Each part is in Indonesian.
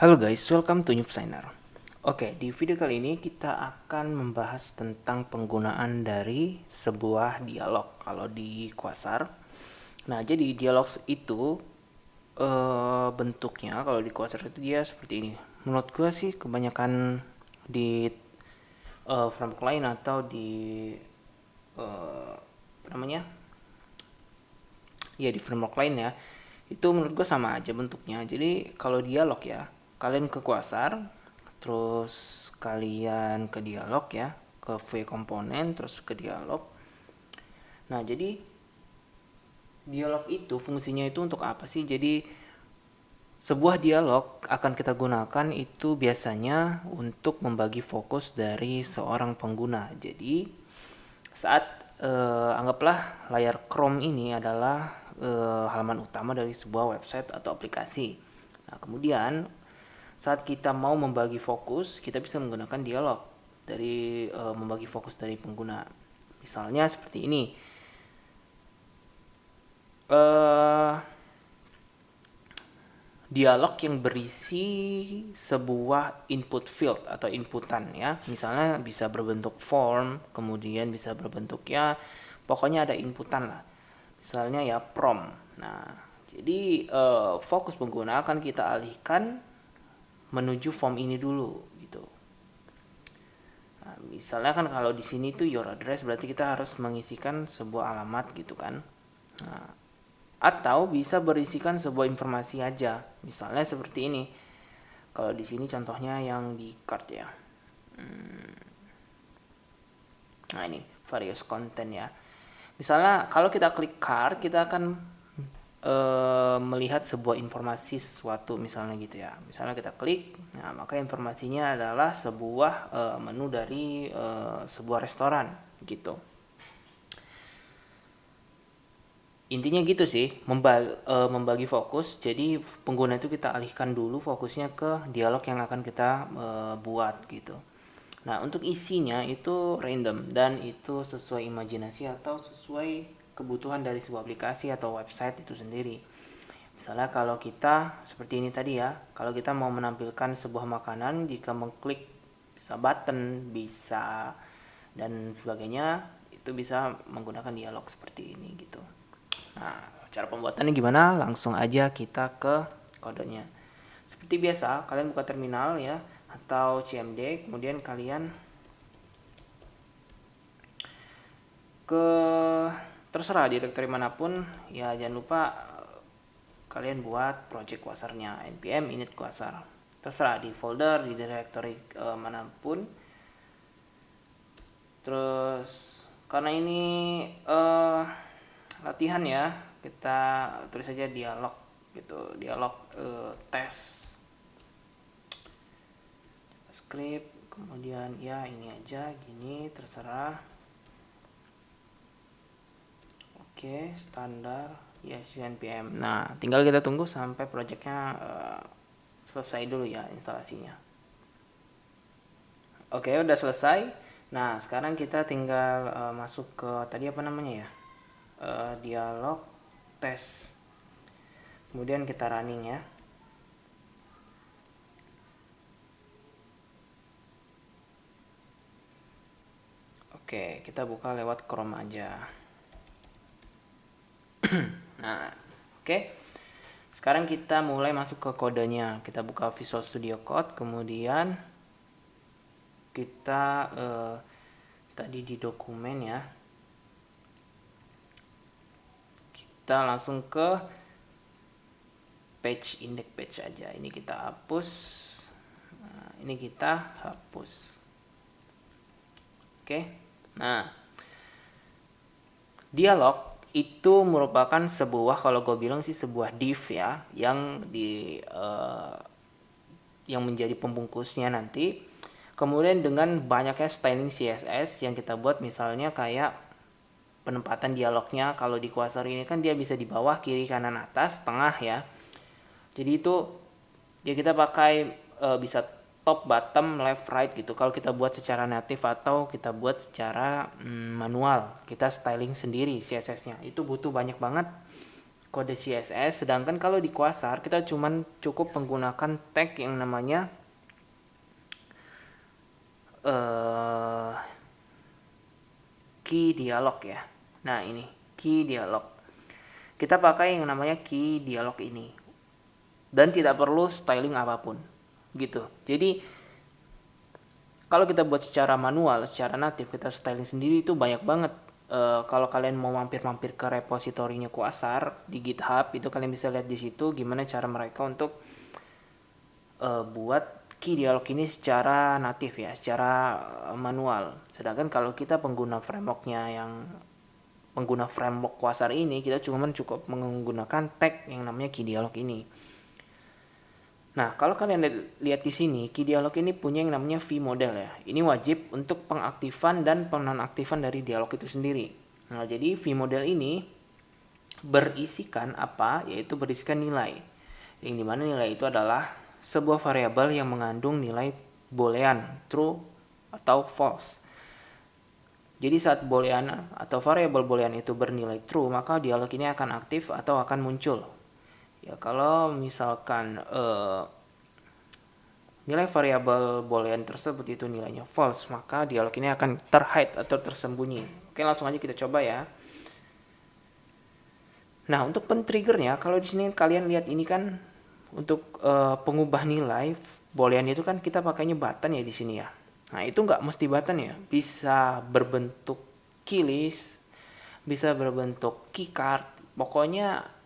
Halo guys, welcome to New Designer. Oke, di video kali ini kita akan membahas tentang penggunaan dari sebuah dialog kalau di Quasar. Nah, jadi dialog itu bentuknya kalau di Quasar itu dia seperti ini. Menurut gue sih kebanyakan di framework lain atau di apa namanya? Ya di framework lain ya. Itu menurut gue sama aja bentuknya. Jadi kalau dialog ya, kalian ke Quasar, terus kalian ke dialog ya, ke V komponen, terus ke dialog. Nah, jadi dialog itu fungsinya itu untuk apa sih? Jadi sebuah dialog akan kita gunakan itu biasanya untuk membagi fokus dari seorang pengguna. Jadi saat anggaplah layar Chrome ini adalah halaman utama dari sebuah website atau aplikasi. Nah, kemudian saat kita mau membagi fokus, kita bisa menggunakan dialog dari membagi fokus dari pengguna. Misalnya seperti ini. Eh Dialog yang berisi sebuah input field atau inputan ya. Misalnya bisa berbentuk form, kemudian bisa berbentuk ya pokoknya ada inputan lah. Misalnya ya prompt. Nah, jadi fokus pengguna akan kita alihkan menuju form ini dulu gitu. Nah, misalnya kan kalau di sini tuh your address berarti kita harus mengisikan sebuah alamat gitu kan. Nah, atau bisa berisikan sebuah informasi aja. Misalnya seperti ini. Kalau di sini contohnya yang di card ya. Nah, ini various content ya. Misalnya kalau kita klik card, kita akan melihat sebuah informasi sesuatu misalnya gitu ya. Misalnya kita klik, nah maka informasinya adalah sebuah menu dari sebuah restoran gitu. Intinya gitu sih, membagi fokus. Jadi pengguna itu kita alihkan dulu fokusnya ke dialog yang akan kita buat gitu. Nah, untuk isinya itu random dan itu sesuai imajinasi atau sesuai kebutuhan dari sebuah aplikasi atau website itu sendiri. Misalnya kalau kita seperti ini tadi ya, kalau kita mau menampilkan sebuah makanan, jika mengklik bisa button, bisa dan sebagainya, itu bisa menggunakan dialog seperti ini gitu. Nah, cara pembuatannya gimana? Langsung aja kita ke kodenya. Seperti biasa, kalian buka terminal ya atau CMD, kemudian kalian ke terserah direktori manapun ya, jangan lupa kalian buat project quasarnya npm init quasar, terserah di folder di directory manapun. Terus karena ini latihan ya, kita tulis saja dialog gitu, dialog tes script, kemudian ya ini aja gini terserah. Oke, standar yes npm. Nah, tinggal kita tunggu sampai projectnya selesai dulu ya instalasinya. Oke, udah selesai. Nah, sekarang kita tinggal masuk ke tadi apa namanya ya, dialog tes. Kemudian kita running ya. Oke, kita buka lewat Chrome aja. Nah, oke. Sekarang kita mulai masuk ke kodenya. Kita buka Visual Studio Code, kemudian kita tadi di dokumen ya. Kita langsung ke page, index page aja. Ini kita hapus. Nah, ini kita hapus. Oke. Nah, dialog itu merupakan sebuah, kalau gue bilang sih sebuah div ya, yang yang menjadi pembungkusnya nanti. Kemudian dengan banyaknya styling CSS yang kita buat, misalnya kayak penempatan dialognya, kalau di Quasar ini kan dia bisa di bawah, kiri, kanan, atas, tengah ya. Jadi itu ya kita pakai bisa top, bottom, left, right gitu. Kalau kita buat secara native atau kita buat secara manual, kita styling sendiri CSS-nya. Itu butuh banyak banget kode CSS. Sedangkan kalau di Quasar kita cukup menggunakan tag yang namanya key dialog ya. Nah, ini key dialog. Kita pakai yang namanya key dialog ini. Dan tidak perlu styling apapun. Gitu. Jadi kalau kita buat secara manual, secara natif, kita styling sendiri itu banyak banget. Kalau kalian mau mampir-mampir ke repositorinya Quasar di GitHub, itu kalian bisa lihat di situ gimana cara mereka untuk buat key dialog ini secara natif ya, secara manual. Sedangkan kalau kita pengguna framework Quasar ini, kita cukup menggunakan tag yang namanya key dialog ini. Nah, kalau kalian lihat di sini, key dialog ini punya yang namanya vModel ya. Ini wajib untuk pengaktifan dan penonaktifan dari dialog itu sendiri. Nah, jadi vModel ini berisikan apa? Yaitu berisikan nilai. Yang dimana nilai itu adalah sebuah variabel yang mengandung nilai boolean, true atau false. Jadi saat boolean atau variabel boolean itu bernilai true, maka dialog ini akan aktif atau akan muncul. Ya, kalau misalkan nilai variabel boolean tersebut itu nilainya false, maka dialog ini akan terhide atau tersembunyi. Oke, langsung aja kita coba ya. Nah, untuk pentriggernya, kalau di sini kalian lihat ini kan untuk pengubah nilai boolean itu kan kita pakainya button ya di sini ya. Nah, itu nggak mesti button ya, bisa berbentuk keylist, bisa berbentuk keycard, pokoknya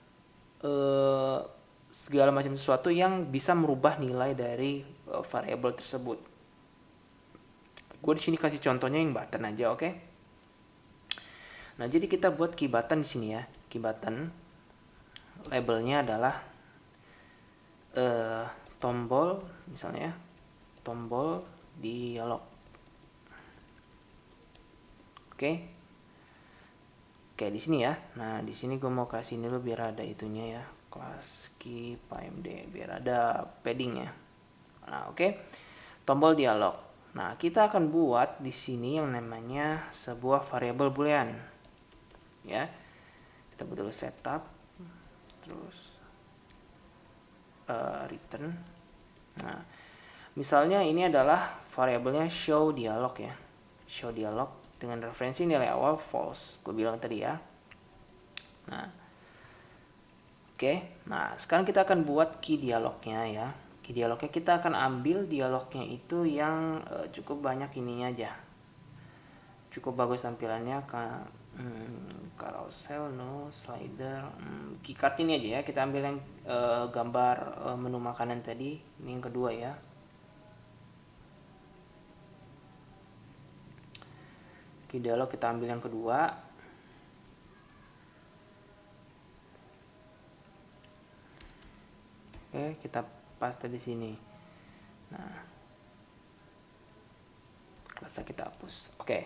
segala macam sesuatu yang bisa merubah nilai dari variabel tersebut. Gue di sini kasih contohnya yang button aja, oke? Nah, jadi kita buat key button di sini ya. Key button labelnya adalah tombol, misalnya tombol dialog. Oke. Oke, di sini ya. Nah, di sini gue mau kasih dulu biar ada itunya ya. Kelas key PMD biar ada paddingnya. Nah, oke. Tombol dialog. Nah, kita akan buat di sini yang namanya sebuah variabel boolean. Ya. Kita buat dulu setup, terus return. Nah, misalnya ini adalah variabelnya show dialog ya. Show dialog dengan referensi nilai awal false. Gue bilang tadi ya. Nah, oke. Nah, sekarang kita akan buat key dialognya ya. Key dialognya kita akan ambil dialognya itu yang cukup banyak ininya aja. Cukup bagus tampilannya, carousel, no, slider, keycard ini aja ya. Kita ambil yang gambar menu makanan tadi. Ini yang kedua ya. Key dialog kita ambil yang kedua. Oke, kita paste di sini. Nah, kelasnya kita hapus. Oke.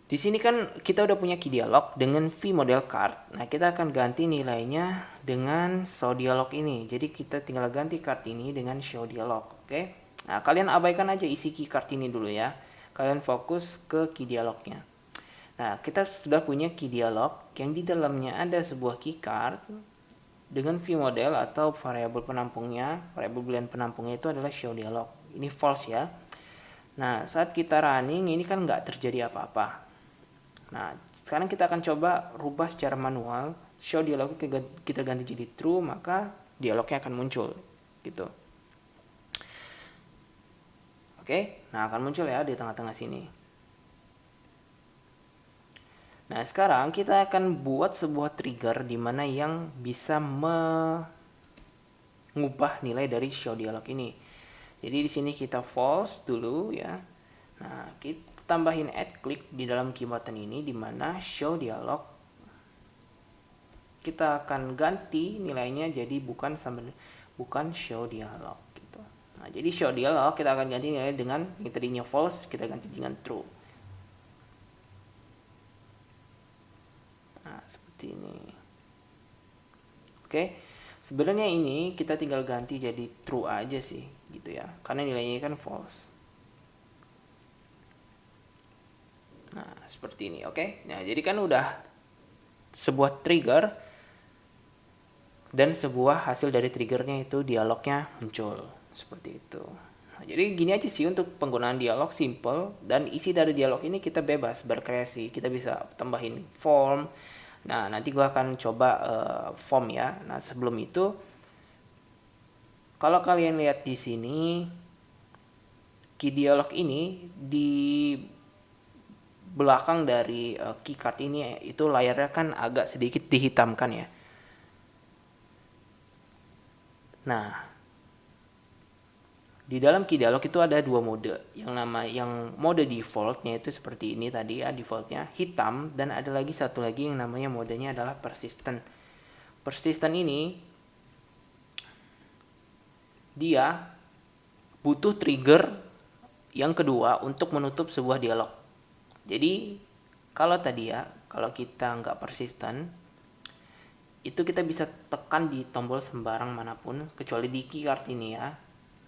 Di sini kan kita udah punya key dialog dengan vModel card. Nah, kita akan ganti nilainya dengan show dialog ini. Jadi kita tinggal ganti card ini dengan show dialog, oke? Nah, kalian abaikan aja isi key card ini dulu ya. Kalian fokus ke key dialognya. Nah, kita sudah punya key dialog yang di dalamnya ada sebuah key card dengan vModel atau variabel penampungnya, variabel boolean penampungnya itu adalah show dialog. Ini false ya. Nah, saat kita running ini kan nggak terjadi apa-apa. Nah, sekarang kita akan coba rubah secara manual. Show dialog kita ganti jadi true, maka dialognya akan muncul gitu. Oke, nah akan muncul ya di tengah-tengah sini. Nah, sekarang kita akan buat sebuah trigger di mana yang bisa mengubah nilai dari show dialog ini. Jadi di sini kita false dulu ya. Nah, kita tambahin add click di dalam key button ini di mana show dialog kita akan ganti nilainya jadi bukan show dialog gitu. Nah, jadi show dialog kita akan ganti nilai dengan yang tadinya false kita ganti dengan true. Nah, seperti ini. Oke. Sebenarnya ini kita tinggal ganti jadi true aja sih gitu ya. Karena nilainya kan false. Nah, seperti ini, oke? Nah, jadi kan udah sebuah trigger dan sebuah hasil dari triggernya itu dialognya muncul seperti itu. Nah, jadi gini aja sih untuk penggunaan dialog, simple, dan isi dari dialog ini kita bebas berkreasi, kita bisa tambahin form. Nah, nanti gua akan coba form ya. Nah, sebelum itu kalau kalian lihat di sini key dialog ini di belakang dari keycard ini itu layarnya kan agak sedikit dihitamkan ya. Nah, di dalam key dialog itu ada dua mode. Yang mode defaultnya itu seperti ini tadi ya, defaultnya hitam, dan ada lagi satu lagi yang namanya modenya adalah persistent. Persistent ini dia butuh trigger yang kedua untuk menutup sebuah dialog. Jadi kalau tadi ya, kalau kita nggak persistent, itu kita bisa tekan di tombol sembarang manapun kecuali di keycard ini ya.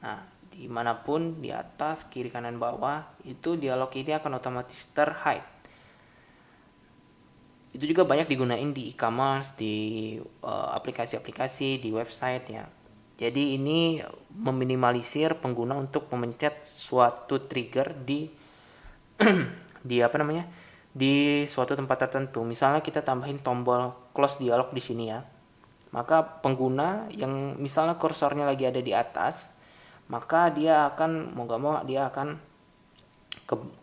Nah, dimanapun, di atas, kiri, kanan, bawah, itu dialog ini akan otomatis terhide. Itu juga banyak digunain di e-commerce, di aplikasi-aplikasi, di website ya. Jadi ini meminimalisir pengguna untuk memencet suatu trigger di di apa namanya? Di suatu tempat tertentu. Misalnya kita tambahin tombol close dialog di sini ya. Maka pengguna yang misalnya kursornya lagi ada di atas, maka dia akan mau gak mau dia akan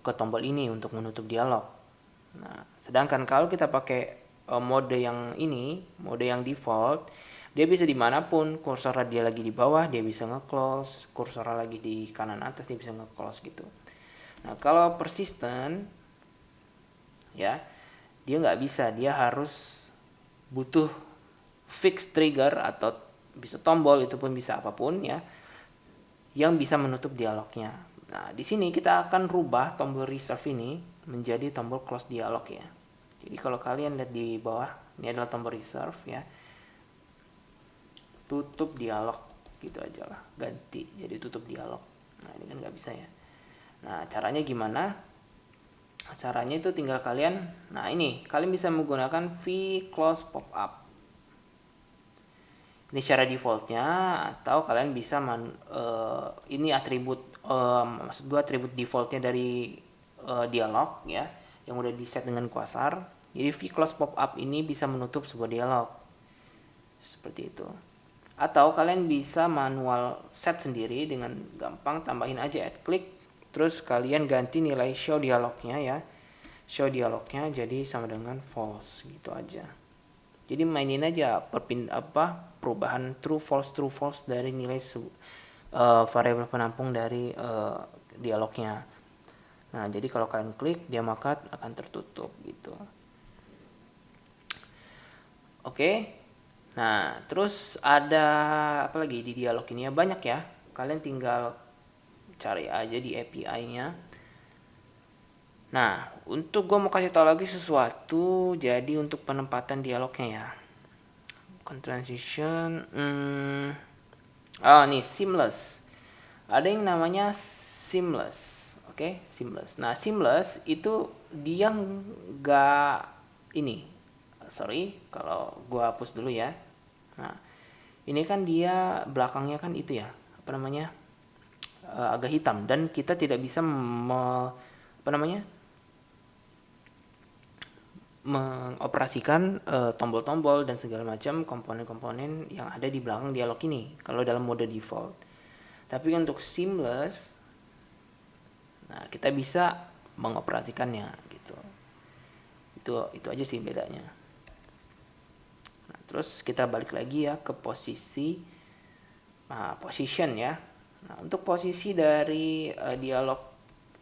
ke tombol ini untuk menutup dialog. Nah, sedangkan kalau kita pakai mode yang ini, mode yang default, dia bisa dimanapun, kursor dia lagi di bawah dia bisa nge-close, kursor lagi di kanan atas dia bisa nge-close gitu. Nah, kalau persistent ya, dia nggak bisa, dia harus butuh fix trigger atau bisa tombol, itu pun bisa apapun ya, yang bisa menutup dialognya. Nah, di sini kita akan rubah tombol reserve ini menjadi tombol close dialog ya. Jadi kalau kalian lihat di bawah, ini adalah tombol reserve ya. Tutup dialog gitu aja lah, ganti jadi tutup dialog. Nah, ini kan nggak bisa ya. Nah, caranya gimana? Caranya itu tinggal kalian, nah ini kalian bisa menggunakan v-close pop-up. Ini cara defaultnya, atau kalian bisa ini atribut maksud gue atribut defaultnya dari dialog ya, yang udah di set dengan Quasar. Jadi v-close pop-up ini bisa menutup sebuah dialog seperti itu. Atau kalian bisa manual set sendiri dengan gampang, tambahin aja add click, terus kalian ganti nilai show dialognya ya, show dialognya jadi sama dengan false gitu aja. Jadi mainin aja perubahan true false dari nilai variabel penampung dari dialognya. Nah, jadi kalau kalian klik dia maka akan tertutup gitu. Oke. Nah, terus ada apa lagi di dialog ini ya, banyak ya. Kalian tinggal cari aja di API-nya. Nah, untuk gue mau kasih tahu lagi sesuatu, jadi untuk penempatan dialognya ya. Bukan transition. Nih seamless. Ada yang namanya seamless. Oke, seamless. Nah, seamless itu dia nggak ini. Sorry, kalau gue hapus dulu ya. Nah, ini kan dia belakangnya kan itu ya, apa namanya? Agak hitam, dan kita tidak bisa mengoperasikan tombol-tombol dan segala macam komponen-komponen yang ada di belakang dialog ini kalau dalam mode default. Tapi untuk seamless, nah kita bisa mengoperasikannya gitu. Itu aja sih bedanya. Nah, terus kita balik lagi ya ke posisi position ya. Nah, untuk posisi dari dialog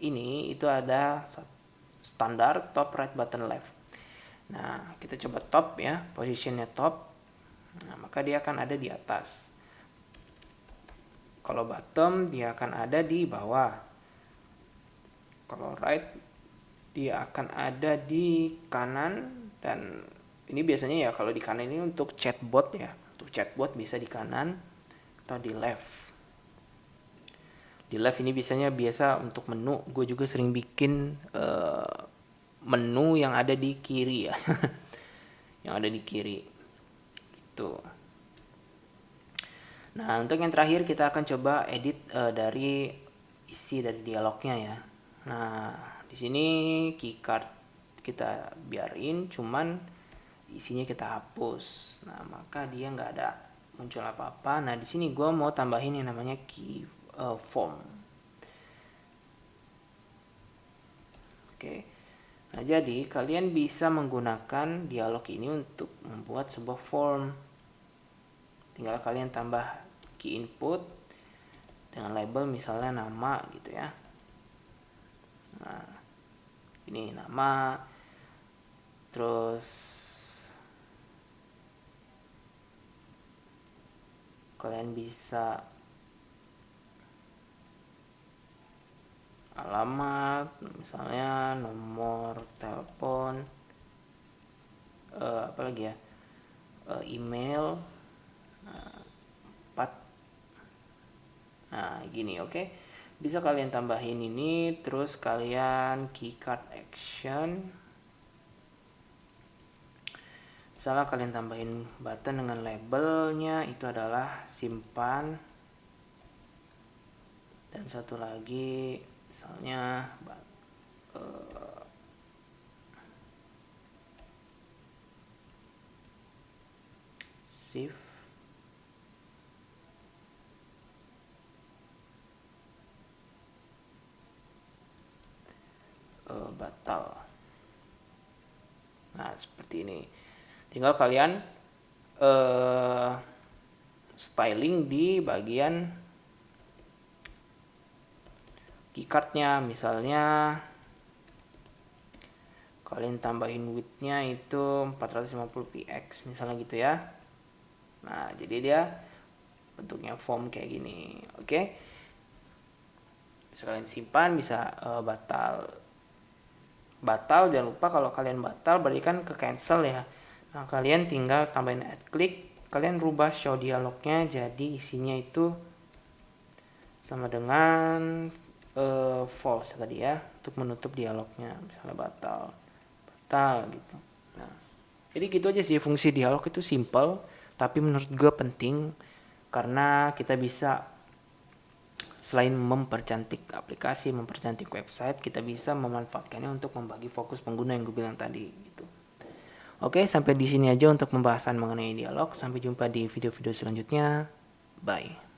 ini itu ada standar top, right, button, left. Nah, kita coba top ya, positionnya top. Nah, maka dia akan ada di atas. Kalau bottom dia akan ada di bawah. Kalau right dia akan ada di kanan, dan ini biasanya ya kalau di kanan ini untuk chatbot ya. Untuk chatbot bisa di kanan atau di left. Di left ini biasa untuk menu. Gue juga sering bikin menu yang ada di kiri ya. yang ada di kiri. Tuh. Nah, untuk yang terakhir kita akan coba edit dari isi dari dialognya ya. Nah, di sini keycard kita biarin, cuman isinya kita hapus. Nah, maka dia nggak ada muncul apa-apa. Nah, di sini gue mau tambahin yang namanya key form. Oke. Nah, jadi kalian bisa menggunakan dialog ini untuk membuat sebuah form. Tinggal kalian tambah key input dengan label misalnya nama gitu ya. Nah, ini nama, terus kalian bisa alamat, misalnya nomor telepon, apa lagi ya, email, 4. Nah, gini, oke. Bisa kalian tambahin ini, terus kalian keycard action. Misalnya kalian tambahin button dengan labelnya itu adalah simpan. Dan satu lagi misalnya save batal. Nah, seperti ini. Tinggal kalian styling di bagian keycardnya. Misalnya kalian tambahin widthnya itu 450 px misalnya gitu ya. Nah, jadi dia bentuknya form kayak gini. Oke. Bisa kalian simpan, bisa batal. Jangan lupa kalau kalian batal berarti kan ke cancel ya. Nah, kalian tinggal tambahin add click, kalian rubah show dialognya jadi isinya itu sama dengan false tadi ya, untuk menutup dialognya, misalnya batal gitu. Nah, jadi gitu aja sih, fungsi dialog itu simple tapi menurut gue penting karena kita bisa selain mempercantik aplikasi, mempercantik website, kita bisa memanfaatkannya untuk membagi fokus pengguna yang gue bilang tadi gitu. Oke, sampai di sini aja untuk pembahasan mengenai dialog. Sampai jumpa di video-video selanjutnya. Bye.